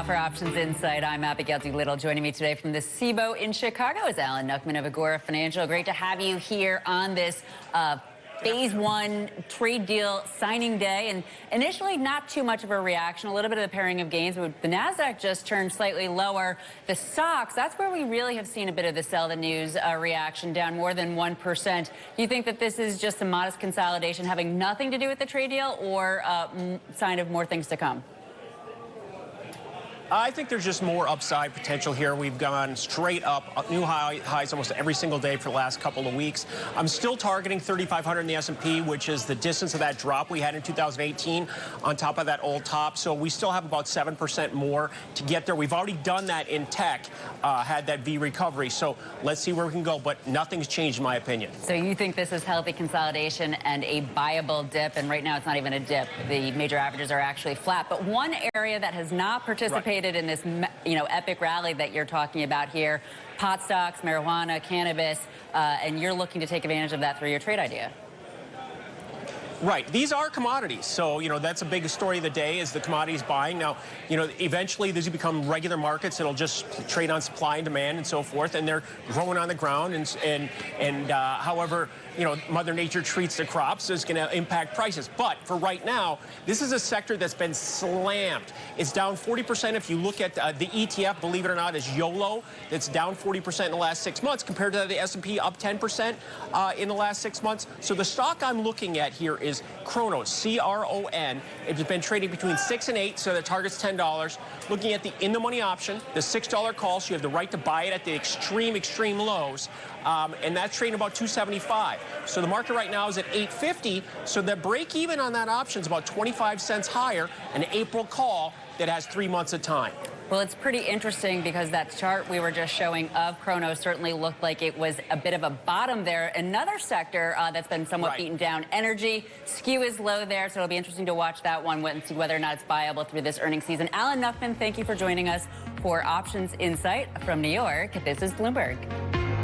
Now for Options Insight, I'm Abigail Doolittle. Joining me today from the SIBO in Chicago is Alan Nuckman of Agora Financial. Great to have you here on this Phase 1 trade deal signing day. And initially, not too much of a reaction, a little bit of the pairing of gains. But the Nasdaq just turned slightly lower. The stocks, that's where we really have seen a bit of the sell the news reaction, down more than 1%. Do you think that this is just a modest consolidation having nothing to do with the trade deal, or sign of more things to come? I think there's just more upside potential here. We've gone straight up, new highs almost every single day for the last couple of weeks. I'm still targeting 3,500 in the S&P, which is the distance of that drop we had in 2018 on top of that old top. So we still have about 7% more to get there. We've already done that in tech, had that V recovery. So let's see where we can go. But nothing's changed in my opinion. So you think this is healthy consolidation and a buyable dip? And right now it's not even a dip. The major averages are actually flat. But one area that has not participated in this, epic rally that you're talking about here, pot stocks, marijuana, cannabis, and you're looking to take advantage of that through your trade idea. Right. These are commodities. So, that's a big story of the day is the commodities buying. Now, eventually these will become regular markets. It'll just trade on supply and demand and so forth. And they're growing on the ground. And however, Mother Nature treats the crops is going to impact prices. But for right now, this is a sector that's been slammed. It's down 40%. If you look at the ETF, believe it or not, is YOLO. That's down 40% in the last 6 months compared to the S&P up 10% in the last 6 months. So the stock I'm looking at here is CRON, C-R-O-N. It's been trading between 6 and 8, so the target's $10. Looking at the in-the-money option, the $6 call, so you have the right to buy it at the extreme lows. And that's trading about $275. So the market right now is at $850. So the break even on that option is about 25 cents higher, an April call that has 3 months of time. Well, it's pretty interesting because that chart we were just showing of CRON certainly looked like it was a bit of a bottom there. Another sector that's been somewhat beaten down, energy, skew is low there, so it'll be interesting to watch that one and see whether or not it's viable through this earnings season. Alan Nuckman, thank you for joining us for Options Insight from New York. This is Bloomberg.